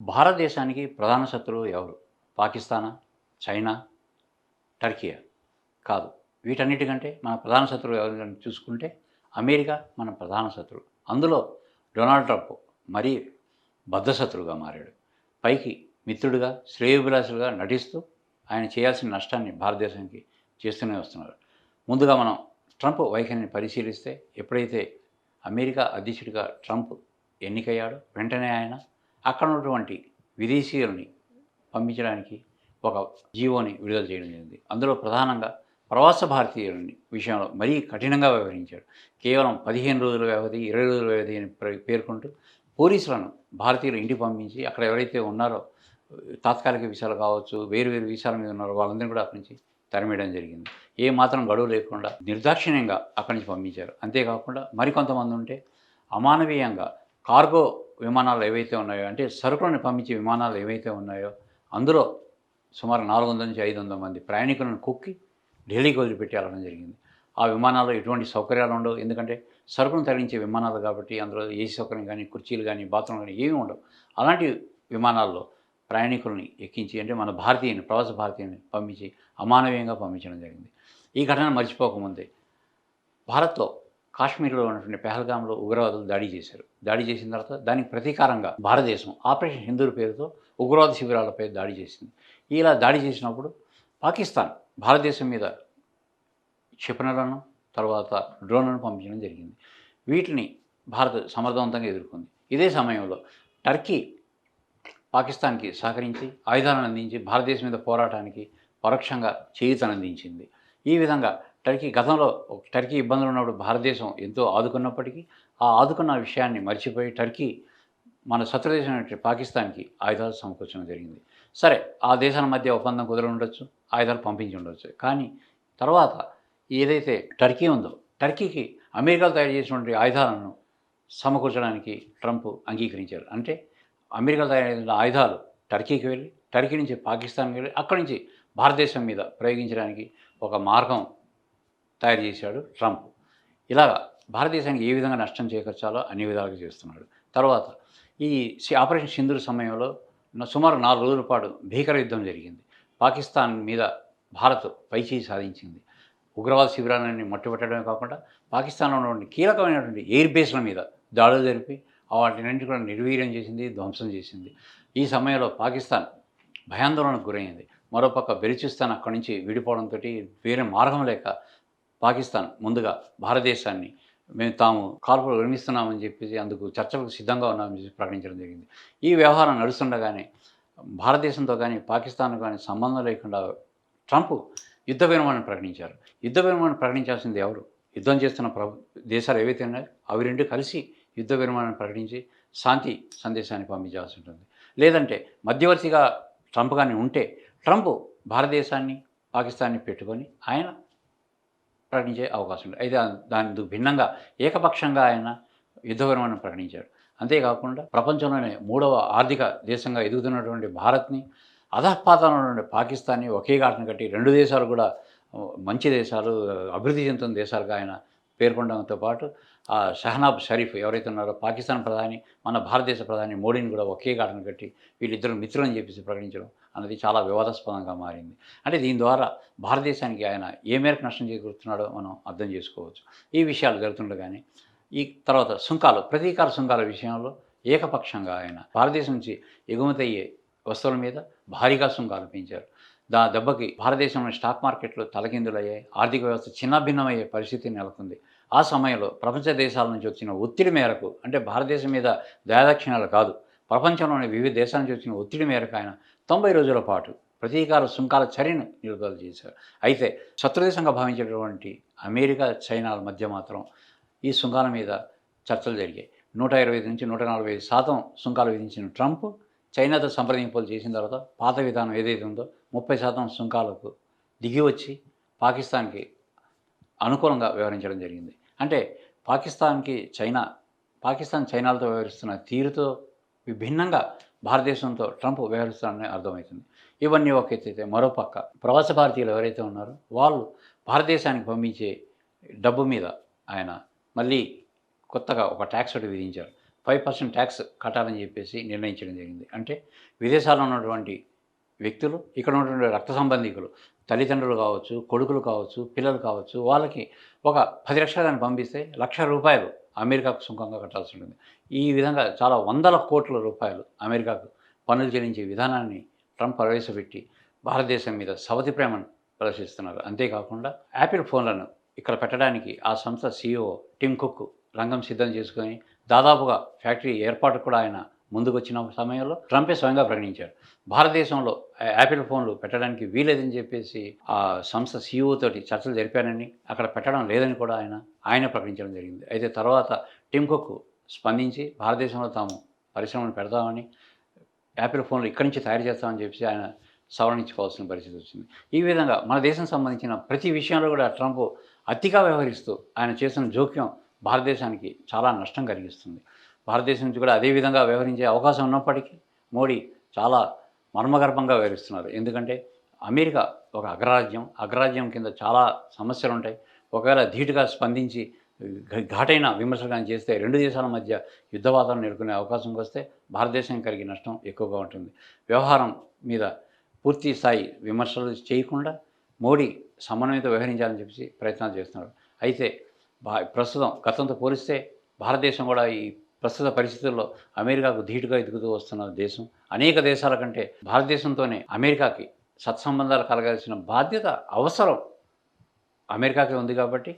భారతదేశానికి ప్రధాన శత్రువు ఎవరు? పాకిస్తానా? చైనా? టర్కీయా? కాదు. వీటన్నిటికంటే మన ప్రధాన శత్రువు ఎవరని చూసుకుంటే అమెరికా మన ప్రధాన శత్రువు. అందులో డొనాల్డ్ ట్రంప్ మరీ బద్ధశత్రువుగా మారాడు. పైకి మిత్రుడిగా, శ్రేయోభిలాషులుగా నటిస్తూ ఆయన చేయాల్సిన నష్టాన్ని భారతదేశానికి చేస్తూనే వస్తున్నారు. ముందుగా మనం ట్రంప్ వైఖరిని పరిశీలిస్తే ఎప్పుడైతే అమెరికా అధ్యక్షుడిగా ట్రంప్ ఎన్నికయ్యాడో వెంటనే ఆయన అక్కడ ఉన్నటువంటి విదేశీయుల్ని పంపించడానికి ఒక జీవోని విడుదల చేయడం జరిగింది. అందులో ప్రధానంగా ప్రవాస భారతీయులని విషయంలో మరీ కఠినంగా వ్యవహరించాడు. కేవలం 15 రోజుల వ్యవధి, 20 రోజుల వ్యవధి అని పేర్కొంటూ పోలీసులను భారతీయులు ఇంటికి పంపించి అక్కడ ఎవరైతే ఉన్నారో తాత్కాలిక వీసాలు కావచ్చు, వేరు వేరు వీసాల మీద ఉన్నారో వాళ్ళందరినీ కూడా అక్కడి నుంచి తరిమేయడం జరిగింది. ఏ మాత్రం గడువు లేకుండా నిర్దాక్షిణ్యంగా అక్కడి నుంచి పంపించారు. అంతేకాకుండా మరికొంతమంది ఉంటే అమానవీయంగా కార్గో విమానాలు ఏవైతే ఉన్నాయో, అంటే సరుకులను పంపించే విమానాలు ఏవైతే ఉన్నాయో అందులో సుమారు 400-500 మంది ప్రయాణికులను కుక్కి ఢిల్లీకి వదిలిపెట్టి వెళ్ళడం జరిగింది. ఆ విమానాల్లో ఎటువంటి సౌకర్యాలు ఉండవు. ఎందుకంటే సరుకును తరలించే విమానాలు కాబట్టి అందులో ఏసీ సౌకర్యం కానీ, కుర్చీలు కానీ, బాత్రూమ్ కానీ ఏమీ ఉండవు. అలాంటి విమానాల్లో ప్రయాణికుల్ని ఎక్కించి, అంటే మన భారతీయుని, ప్రవాస భారతీయుని పంపించి అమానవీయంగా పంపించడం జరిగింది. ఈ ఘటన మర్చిపోకముందే భారత్‌లో కాశ్మీర్‌లో ఉన్నటువంటి పెహల్గాంలో ఉగ్రవాదులు దాడి చేశారు. దాడి చేసిన తర్వాత దానికి ప్రతీకారంగా భారతదేశం ఆపరేషన్ సింధూర్ పేరుతో ఉగ్రవాద శిబిరాలపై దాడి చేసింది. ఇలా దాడి చేసినప్పుడు పాకిస్తాన్ భారతదేశం మీద క్షిపణులను, తర్వాత డ్రోన్లను పంపించడం జరిగింది. వీటిని భారత్ సమర్థవంతంగా ఎదుర్కొంది. ఇదే సమయంలో టర్కీ పాకిస్తాన్‌కి సహకరించి ఆయుధాలను అందించి భారతదేశం మీద పోరాటానికి పరోక్షంగా చేయూతనందించింది. ఈ విధంగా టర్కీ ఇబ్బందులు ఉన్నప్పుడు భారతదేశం ఎంతో ఆదుకున్నప్పటికీ, ఆ ఆదుకున్న విషయాన్ని మర్చిపోయి టర్కీ మన శత్రుదేశం అయినటువంటి పాకిస్తాన్‌కి ఆయుధాలు సమకూర్చడం జరిగింది. సరే, ఆ దేశాల మధ్య ఒప్పందం కుదిరి ఉండొచ్చు, ఆయుధాలు పంపించి ఉండొచ్చు. కానీ తర్వాత ఏదైతే టర్కీ ఉందో, టర్కీకి అమెరికాలో తయారు చేసినటువంటి ఆయుధాలను సమకూర్చడానికి ట్రంప్ అంగీకరించారు. అంటే అమెరికాలో తయారైన ఆయుధాలు టర్కీకి వెళ్ళి, టర్కీ నుంచి పాకిస్తాన్‌కి వెళ్ళి, అక్కడి నుంచి భారతదేశం మీద ప్రయోగించడానికి ఒక మార్గం తయారు చేశాడు ట్రంప్. ఇలాగా భారతదేశానికి ఏ విధంగా నష్టం చేకూర్చాలో అన్ని విధాలుగా చేస్తున్నాడు. తర్వాత ఈ ఆపరేషన్ సింధూర్ సమయంలో సుమారు 4 రోజుల పాటు భీకర యుద్ధం జరిగింది. పాకిస్తాన్ మీద భారత్ పైచేయి సాధించింది. ఉగ్రవాద శిబిరాలన్నీ మట్టుపెట్టడమే కాకుండా పాకిస్తాన్‌లో ఉన్నటువంటి కీలకమైనటువంటి ఎయిర్ బేస్‌ల మీద దాడులు జరిపి వాటినన్నింటిని కూడా నిర్వీర్యం చేసింది, ధ్వంసం చేసింది. ఈ సమయంలో పాకిస్తాన్ భయాందోళనకు గురైంది. మరోపక్క బెలూచిస్తాన్ అక్కడి నుంచి విడిపోవడంతోటి వేరే మార్గం లేక పాకిస్తాన్ ముందుగా భారతదేశాన్ని మేము తాము కాల్పులు విరమిస్తున్నామని చెప్పేసి అందుకు చర్చలకు సిద్ధంగా ఉన్నామని చెప్పి ప్రకటించడం జరిగింది. ఈ వ్యవహారం నడుస్తుండగానే భారతదేశంతో కానీ, పాకిస్తాన్‌తో కానీ సంబంధం లేకుండా ట్రంప్ యుద్ధ విరమణను ప్రకటించారు. యుద్ధ విరమణ ప్రకటించాల్సింది ఎవరు? యుద్ధం చేస్తున్న దేశాలు ఏవైతే ఉన్నాయో అవి 2 కలిసి యుద్ధ విరమణను ప్రకటించి శాంతి సందేశాన్ని పంపించాల్సి ఉంటుంది. లేదంటే మధ్యవర్తిగా ట్రంప్ గాని ఉంటే ట్రంప్ భారతదేశాన్ని, పాకిస్తాన్‌ని పెట్టుకొని ఆయన ప్రకటించే అవకాశం ఉంది. అయితే దానికి భిన్నంగా ఏకపక్షంగా ఆయన యుద్ధ విరమణను ప్రకటించాడు. అంతేకాకుండా ప్రపంచంలోనే 3వ ఆర్థిక దేశంగా ఎదుగుతున్నటువంటి భారత్‌ని, అధఃపాతాళంలో ఉండే పాకిస్తాన్‌ని ఒకే ఘాటన కట్టి 2 దేశాలు కూడా మంచి దేశాలు, అభివృద్ధి చెందుతున్న దేశాలుగా ఆయన పేర్కొనడంతో పాటు షహనాబ్ షరీఫ్ ఎవరైతే ఉన్నారో పాకిస్తాన్ ప్రధాని, మన భారతదేశ ప్రధాని మోడీని కూడా ఒకే ఘాటన కట్టి వీళ్ళిద్దరు మిత్రులని చెప్పేసి ప్రకటించడం అన్నది చాలా వివాదాస్పదంగా మారింది. అంటే దీని ద్వారా భారతదేశానికి ఆయన ఏ మేరకు నష్టం చేకూరుతున్నాడో మనం అర్థం చేసుకోవచ్చు. ఈ విషయాలు జరుగుతుండగానే ఈ తర్వాత ప్రతీకార సుంకాల విషయంలో ఏకపక్షంగా ఆయన భారతదేశం నుంచి ఎగుమతి అయ్యే వస్తువుల మీద భారీగా సుంకాలు పెంచారు. దెబ్బకి భారతదేశంలోని స్టాక్ మార్కెట్లు తలకిందులయ్యాయి. ఆర్థిక వ్యవస్థ చిన్నాభిన్నమయ్యే పరిస్థితి నెలకొంది. ఆ సమయంలో ప్రపంచ దేశాల నుంచి వచ్చిన ఒత్తిడి మేరకు, అంటే భారతదేశం మీద దయాదాక్షిణ్యాలు కాదు, ప్రపంచంలోని వివిధ దేశాల నుంచి వచ్చిన ఒత్తిడి మేరకు ఆయన 90 రోజుల పాటు ప్రతీకార సుంకాల చర్యను నిలుపుదల చేశారు. అయితే శత్రుదేశంగా భావించేటటువంటి అమెరికా, చైనాల మధ్య మాత్రం ఈ సుంకాల మీద చర్చలు జరిగాయి. 125-145% సుంకాలు విధించిన ట్రంప్ చైనాతో సంప్రదింపులు చేసిన తర్వాత పాత విధానం ఏదైతే ఉందో 30% సుంకాలకు దిగి వచ్చి పాకిస్తాన్‌కి అనుకూలంగా వ్యవహరించడం జరిగింది. అంటే పాకిస్తాన్ చైనాలతో వ్యవహరిస్తున్న తీరుతో విభిన్నంగా భారతదేశంతో ట్రంప్ వ్యవహరిస్తారని అర్థమవుతుంది. ఇవన్నీ ఒక ఎత్తైతే, మరోపక్క ప్రవాస భారతీయులు ఎవరైతే ఉన్నారో వాళ్ళు భారతదేశానికి పంపించే డబ్బు మీద ఆయన మళ్ళీ కొత్తగా ఒక ట్యాక్స్ ఒకటి విధించారు. 5% ట్యాక్స్ కట్టాలని చెప్పేసి నిర్ణయించడం జరిగింది. అంటే విదేశాల్లో ఉన్నటువంటి వ్యక్తులు, ఇక్కడ ఉన్నటువంటి రక్త సంబంధికులు, తల్లిదండ్రులు కావచ్చు, కొడుకులు కావచ్చు, పిల్లలు కావచ్చు, వాళ్ళకి ఒక 10,00,000 గాని పంపిస్తే రూ. 1,00,000 అమెరికాకు సుంకంగా కట్టాల్సి ఉంటుంది. ఈ విధంగా చాలా వందల కోట్ల రూపాయలు అమెరికాకు పన్నులు చెల్లించే విధానాన్ని ట్రంప్ ప్రవేశపెట్టి భారతదేశం మీద సవతి ప్రేమను ప్రదర్శిస్తున్నారు. అంతేకాకుండా యాపిల్ ఫోన్లను ఇక్కడ పెట్టడానికి ఆ సంస్థ సీఈఓ టిమ్ కుక్ రంగం సిద్ధం చేసుకొని దాదాపుగా ఫ్యాక్టరీ ఏర్పాటు కూడా ఆయన ముందుకొచ్చిన సమయంలో ట్రంపే స్వయంగా ప్రకటించారు. భారతదేశంలో యాపిల్ ఫోన్లు పెట్టడానికి వీలేదని చెప్పేసి ఆ సంస్థ సీఈఓ తోటి చర్చలు జరిపానని, అక్కడ పెట్టడం లేదని కూడా ఆయన ప్రకటించడం జరిగింది. అయితే తర్వాత టిమ్ కుక్ స్పందించి భారతదేశంలో తాము పరిశ్రమను పెడతామని, యాపిల్ ఫోన్లు ఇక్కడి నుంచి తయారు చేస్తామని చెప్పేసి ఆయన సవరించుకోవాల్సిన పరిస్థితి వచ్చింది. ఈ విధంగా మన దేశం సంబంధించిన ప్రతి విషయంలో కూడా ట్రంప్ అతిగా వ్యవహరిస్తూ ఆయన చేసిన జోక్యం భారతదేశానికి చాలా నష్టం కలిగిస్తుంది. భారతదేశం నుంచి కూడా అదే విధంగా వ్యవహరించే అవకాశం ఉన్నప్పటికీ మోడీ చాలా మర్మగర్భంగా వ్యవహరిస్తున్నారు. ఎందుకంటే అమెరికా ఒక అగ్రరాజ్యం కింద చాలా సమస్యలు ఉంటాయి. ఒకవేళ ధీటుగా స్పందించి ఘాటైన విమర్శలు కానీ చేస్తే 2 దేశాల మధ్య యుద్ధ వాతావరణం నెలకొనే అవకాశంకి వస్తే భారతదేశం కలిగే నష్టం ఎక్కువగా ఉంటుంది. వ్యవహారం మీద పూర్తి స్థాయి విమర్శలు చేయకుండా మోడీ సమన్వయంతో వ్యవహరించాలని చెప్పేసి ప్రయత్నాలు చేస్తున్నారు. అయితే ప్రస్తుతం గతంతో పోలిస్తే భారతదేశం కూడా ఈ ప్రస్తుత పరిస్థితుల్లో అమెరికాకు ధీటుగా ఎదుగుతూ వస్తున్న దేశం. అనేక దేశాల కంటే భారతదేశంతోనే అమెరికాకి సత్సంబంధాలు కలగాల్సిన బాధ్యత, అవసరం అమెరికాకే ఉంది కాబట్టి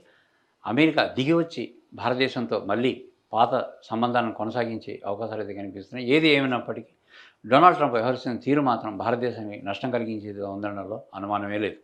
అమెరికా దిగి వచ్చి భారతదేశంతో మళ్ళీ పాత సంబంధాలను కొనసాగించే అవకాశాలు అయితే కనిపిస్తున్నాయి. ఏది ఏమైనప్పటికీ డొనాల్డ్ ట్రంప్ వ్యవహరిస్తున్న తీరు మాత్రం భారతదేశానికి నష్టం కలిగించేదిగా ఉందనడంలో అనుమానమే లేదు.